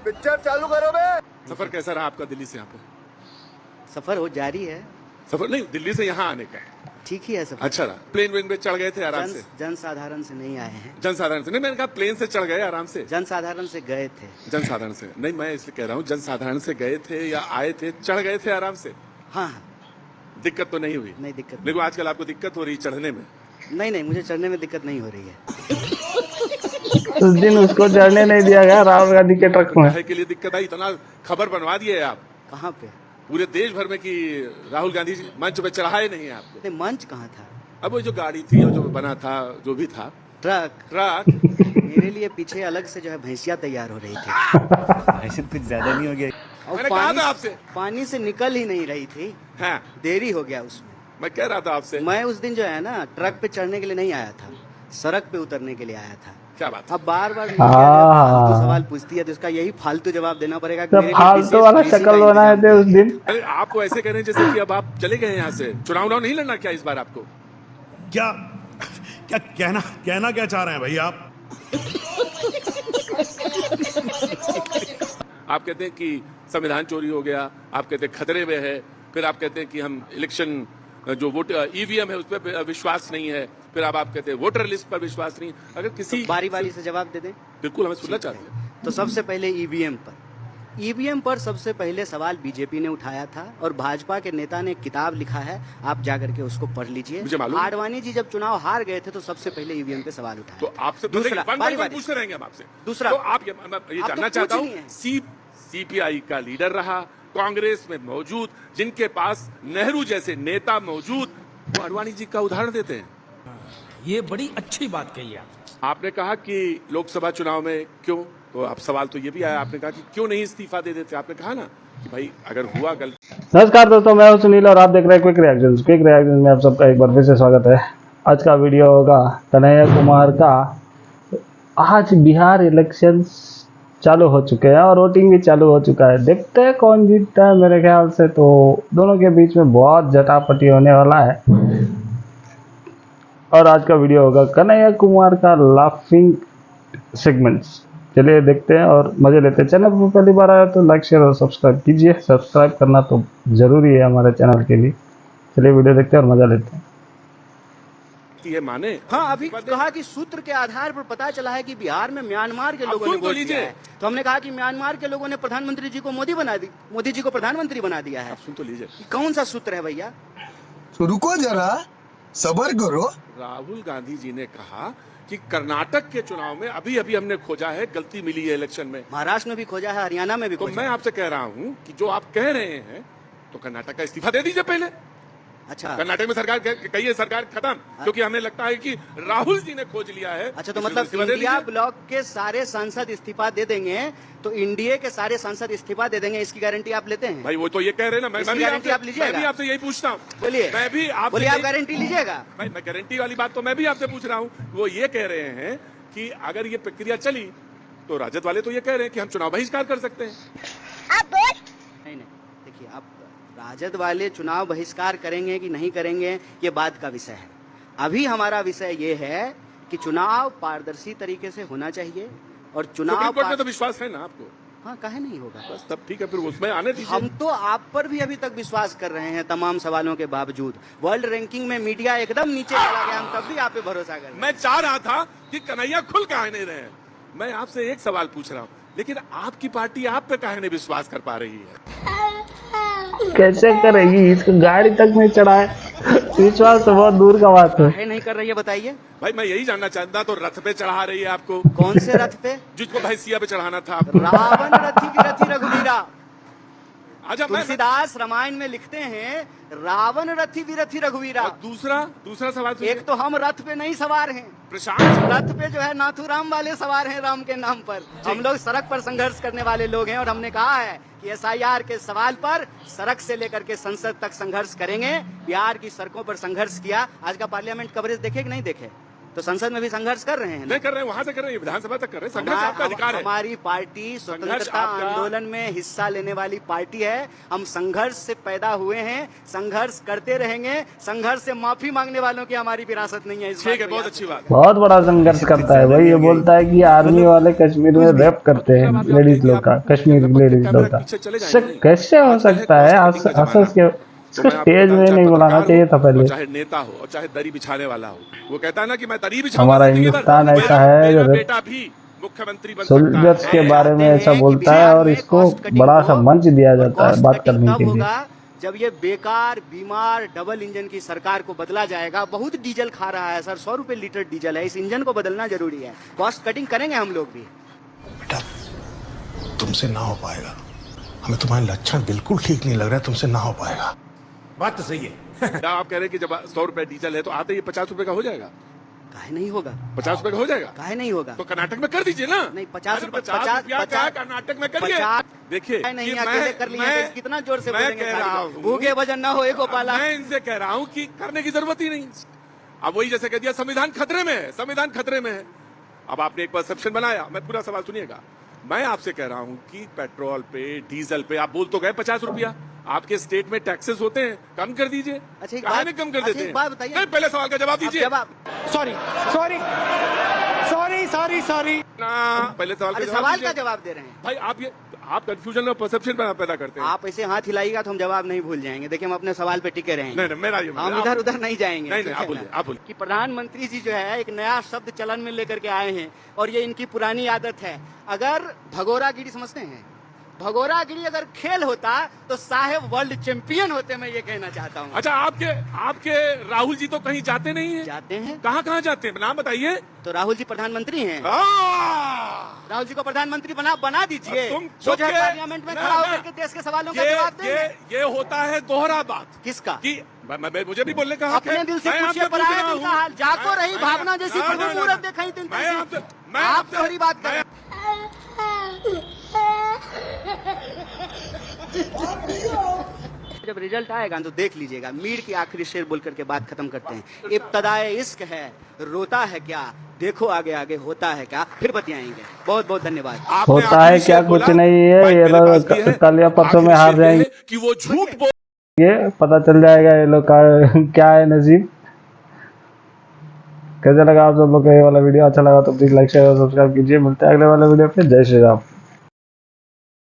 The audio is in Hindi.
पिक्चर चालू करो बे। सफर कैसा रहा आपका दिल्ली से यहाँ पे? सफर हो जारी है, सफर नहीं, दिल्ली से यहाँ आने का। ठीक ही है सफर। अच्छा रहा। प्लेन वेन पे चढ़ गए थे आराम से? जनसाधारण से नहीं आए हैं। जनसाधारण से नहीं, मैंने कहा प्लेन से चढ़ गए आराम से। जनसाधारण से गए थे। जनसाधारण से नहीं, मैं इसलिए कह रहा हूँ जनसाधारण से गए थे या आए थे, चढ़ गए थे आराम से? हाँ, दिक्कत तो नहीं हुई? नहीं दिक्कत। देखो आजकल आपको दिक्कत हो रही चढ़ने में? नहीं, मुझे चढ़ने में दिक्कत नहीं हो रही है। उस दिन उसको चढ़ने नहीं दिया गया राहुल गांधी के ट्रक में। काहे के लिए दिक्कत आई? इतना खबर बनवा दिए आप कहाँ पे? पूरे देश भर में कि राहुल गांधी जी मंच पे चढ़ाए नहीं है आपको। नहीं, मंच कहाँ था? अब वो जो गाड़ी थी और जो बना था, जो भी था, ट्रक मेरे लिए पीछे अलग से जो है भैंसिया तैयार हो रही थी। ऐसे कुछ ज्यादा नहीं हो गया। मैंने कहा था आपसे, पानी से निकल ही नहीं रही थी। हाँ देरी हो गया उसमें। मैं कह रहा था आपसे। मैं उस दिन जो है ना ट्रक पे चढ़ने के लिए नहीं आया था, सड़क पे उतरने के लिए आया था। क्या बात? अब बार बार फालतू सवाल पूछती है तो इसका यही फालतू जवाब देना पड़ेगा कि मेरे लिए फालतू वाला शक्ल बनाए थे उस दिन। अरे आपको ऐसे कह रहे हैं जैसे कि अब आप चले गए यहाँ से, चुनाव नहीं लड़ना क्या इस बार आपको? क्या क्या कहना क्या चाह रहे हैं भाई आप? आप कहते हैं कि संविधान चोरी हो गया, आप कहते हैं खतरे में है, फिर आप कहते हैं कि हम इलेक्शन जो वोट ईवीएम है उस पर विश्वास नहीं है, फिर अब आप कहते हैं वोटर लिस्ट पर विश्वास नहीं। अगर किसी बारी बारी से जवाब दे दें। बिल्कुल, हमें सुनना चाहते हैं। तो सबसे पहले ईवीएम पर सबसे पहले सवाल बीजेपी ने उठाया था और भाजपा के नेता ने एक किताब लिखा है, आप जाकर के उसको पढ़ लीजिए। मुझे मालूम है। आडवाणी जी जब चुनाव हार गए थे तो सबसे पहले ईवीएम पे सवाल उठाया। तो आपसे दूसरा पूछते रहेंगे हम आपसे। दूसरा तो आप ये जानना चाहता हूँ, सीपीआई का लीडर रहा, कांग्रेस में मौजूद, जिनके पास नेहरू जैसे नेता मौजूद, वो आडवाणी जी का उदाहरण देते हैं। ये बड़ी अच्छी बात कही आपने कहा कि लोकसभा चुनाव में क्यों, तो अब सवाल तो ये भी आया, आपने कहा कि क्यों नहीं इस्तीफा दे देते। आपने कहा ना कि भाई अगर हुआ गलती। नमस्कार दोस्तों, मैं हूं सुनील और आप देख रहे हैं क्विक रिएक्शन में आप सबका एक बार फिर से स्वागत है। आज का वीडियो होगा कन्हैया कुमार का। आज बिहार इलेक्शंस चालू हो चुके हैं और वोटिंग भी चालू हो चुका है। देखते हैं कौन जीतता है। मेरे ख्याल से तो दोनों के बीच में बहुत झटापटी होने वाला है। और आज का वीडियो होगा कन्हैया कुमार का लाफिंग सेगमेंट्स। चलिए देखते हैं और मजे लेते हैं। चैनल पर पहली बार आया तो लाइक शेयर और सब्सक्राइब कीजिए। सब्सक्राइब करना तो जरूरी है हमारे चैनल के लिए। चलिए वीडियो देखते हैं और मजा लेते हैं। ये माने हाँ, अभी कहा कि सूत्र के आधार पर पता चला है कि बिहार में म्यांमार के लोगों ने वोट दिया है। तो हमने कहा कि म्यांमार के लोगों ने प्रधानमंत्री जी को मोदी जी को प्रधानमंत्री बना दिया है। सुन तो लीजिए, कौन सा सूत्र है भैया? तो रुको जरा, सबर करो। राहुल गांधी जी ने कहा कि कर्नाटक के चुनाव में अभी अभी हमने खोजा है, गलती मिली है इलेक्शन में। महाराष्ट्र में भी खोजा है, हरियाणा में भी तो खोजा मैं आपसे कह रहा हूं कि जो आप कह रहे हैं तो कर्नाटक का इस्तीफा दे दीजिए पहले। अच्छा, कर्नाटक में सरकार कहिए सरकार खत्म, क्योंकि हमें लगता है कि राहुल जी ने खोज लिया है। अच्छा, तो मतलब इंडिया ब्लॉक के सारे सांसद इस्तीफा दे देंगे तो इंडिया के सारे सांसद इस्तीफा दे देंगे, इसकी गारंटी आप लेते हैं? भाई वो तो ये कह रहे हैं ना, मैं भी आपसे यही पूछता हूँ। बोलिए, मैं भी आप गारंटी लीजिएगा? भाई मैं गारंटी वाली बात तो मैं भी आपसे पूछ रहा हूँ। वो ये कह रहे हैं कि अगर ये प्रक्रिया चली तो राजद वाले तो ये कह रहे हैं कि हम चुनाव बहिष्कार कर सकते हैं। नहीं, देखिए, आप राजद वाले चुनाव बहिष्कार करेंगे कि नहीं करेंगे ये बात का विषय है। अभी हमारा विषय ये है कि चुनाव पारदर्शी तरीके से होना चाहिए और सुप्रीम कोर्ट में तो विश्वास है ना आपको? हाँ, काहे नहीं होगा? बस तब ठीक है, फिर उसमें आने दीजिए। हम तो आप पर भी अभी तक विश्वास कर रहे हैं तमाम सवालों के बावजूद। वर्ल्ड रैंकिंग में मीडिया एकदम नीचे चला गया, हम तब भी आप पे भरोसा कर रहे हैं। मैं चाह रहा था कि कन्हैया खुल काहे नहीं रहे। मैं आपसे एक सवाल पूछ रहा हूँ, लेकिन आपकी पार्टी आप पे काहे नहीं विश्वास कर पा रही है? कैसे करेगी? इसको गाड़ी तक नहीं चढ़ाए। विश्वास तो बहुत दूर का बात है। नहीं कर रही है, बताइए भाई मैं यही जानना चाहता, तो रथ पे चढ़ा रही है आपको? कौन से रथ पे? जिसको भैंसिया पे चढ़ाना था आपको। रावण रथी विरथी रघुवीरा। अच्छा, तुलसीदास रामायण में लिखते हैं रावण रथी विरथी रघुवीरा। दूसरा सवाल, एक तो हम रथ पे नहीं सवार हैं, प्रशांत रथ पे जो है नाथुराम वाले सवार हैं राम के नाम पर। हम लोग सड़क पर संघर्ष करने वाले लोग हैं और हमने कहा है कि एसआईआर के सवाल पर सड़क से लेकर के संसद तक संघर्ष करेंगे। बिहार की सड़कों पर संघर्ष किया। आज का पार्लियामेंट कवरेज देखे कि नहीं देखे? तो संसद में भी संघर्ष कर रहे हैं ना? नहीं कर रहे हैं, वहां से कर रहे हैं, विधानसभा तक कर रहे हैं। संघर्ष आपका अधिकार है। हमारी पार्टी स्वतंत्रता आपका- आंदोलन में हिस्सा लेने वाली पार्टी है। हम संघर्ष से पैदा हुए हैं, संघर्ष करते रहेंगे। संघर्ष से माफी मांगने वालों की हमारी विरासत नहीं है। इस ठीक है, बात को बहुत याद अच्छी बात। बहुत बड़ा संघर्ष करता है भाई। ये बोलता है कि आर्मी वाले कश्मीर में रेप करते हैं लेडीज लोग का, कश्मीर लेडीज लोग का। इससे कैसे हो सकता है? इसको स्टेज में नहीं बुलाना चाहिए था पहले। चाहे नेता हो और चाहे दरी बिछाने वाला हो, वो कहता है ना कि मैं दरी बिछाऊंगा। हमारा जिंदगी भर। हिंदुस्तान ऐसा है मेरा जो बेटा भी मुख्यमंत्री बन सोल्जर्स सकता के है। बारे में ऐसा बोलता है और इसको बड़ा सा मंच दिया जाता है बात करने के लिए। जब ये बेकार बीमार डबल इंजन की सरकार को बदला जाएगा। बहुत डीजल खा रहा है सर, 100 रुपए लीटर डीजल है। इस इंजन को बदलना जरूरी है। कॉस्ट कटिंग करेंगे हम लोग भी। बेटा तुमसे ना हो पाएगा, हमें तुम्हारे लक्षण बिल्कुल ठीक नहीं लग रहा है, तुमसे ना हो पाएगा। बात तो सही है। आप कह रहे हैं कि जब 100 रुपए डीजल है तो आते ही 50 रुपए का हो जाएगा। काहे नहीं होगा? 50 रुपए का हो जाएगा। काहे नहीं होगा? तो कर्नाटक में कर दीजिए ना। नहीं, 50 अरे रुपए 50 रुपया क्या कर्नाटक में करिए। 50 देखिए नहीं, कि अकेले कर लिए तो कितना जोर से मैं बोलेंगे कह रहा हूँ, भूखे भजन ना होए गोपाला। मैं इनसे कह रहा हूँ कि करने की जरूरत ही नहीं। अब वही जैसे कह दिया संविधान खतरे में है, संविधान खतरे में है। अब आपने एक परसेप्शन बनाया। मैं पूरा सवाल सुनिएगा। मैं आपसे कह रहा हूँ कि पेट्रोल पे डीजल पे आप बोल तो गए 50 रुपया, आपके स्टेट में टैक्सेस होते हैं, कम कर दीजिए। अच्छा, एक काहे बात- नहीं कम कर अच्छा, देते एक बात बताइए। नहीं, पहले सवाल का जवाब अब दीजिए। जवाब सॉरी। ना पहले सवाल का अरे जवाब सवाल दीजिए। का जवाब दे रहे हैं भाई आप कंफ्यूजन और परसेप्शन पैदा करते हैं। आप। ऐसे हाथ हिलाइएगा तो हम जवाब नहीं भूल जाएंगे। देखिए हम अपने सवाल पे टिके रहेंगे। नहीं मेरा ये हम इधर उधर नहीं जाएंगे। नहीं ठीक आप है बोलिए, ना? आप बोलिए। कि प्रधानमंत्री जी जो है एक नया शब्द चलन में लेकर के आए हैं और ये इनकी पुरानी आदत है। अगर भगोरागिरी समझते हैं, भगोरागिरी अगर खेल होता तो साहेब वर्ल्ड चैंपियन होते। मैं ये कहना चाहता हूँ। अच्छा आपके राहुल जी तो कहीं जाते नहीं है। जाते हैं कहाँ जाते हैं, नाम बताइए। तो राहुल जी प्रधानमंत्री हैं। राहुल जी को प्रधानमंत्री बना दीजिए। तुम वो चुप जो है के- पार्लियामेंट में खड़ा होकर के देश के सवालों का जवाब देंगे। ये होता है दोहरा बात किसका? कि मुझे भी बोलने का हक है। अपने दिल से मैं पूछिए आपसे पूछ पराये रहा दिल का हूँ। हाल। जाको रही मैं- भावना जैसी ना, प्रभु ना, ना, मूरत ना। दिखाई तिन मैं तैसी। आपसे- आप दोहरी बात कर रहे हैं। जब रिजल्ट आएगा तो देख लीजिएगा। मीर की आखिरी शेर बोल करके बात खत्म करते हैं। इब्तदाए इश्क है, रोता है क्या, देखो आगे आगे होता है क्या, फिर बतियाएंगे। बहुत बहुत धन्यवाद। आपने होता है आखिरी क्या शेर बोला, कुछ नहीं है। भाई ये मेरे लोग पास भी है। कल या परसों में आखिरी हार शेर ये है जाएंगे। कि वो झूठ बोल ये पता चल जाएगा ये लोग का क्या है नसीब। कैसा लगा आप सब लोग को ये वाला वीडियो? अच्छा लगा तो प्लीज लाइक शेयर और सब्सक्राइब कीजिए। मिलते हैं अगले वाले वीडियो पे। जय श्री राम।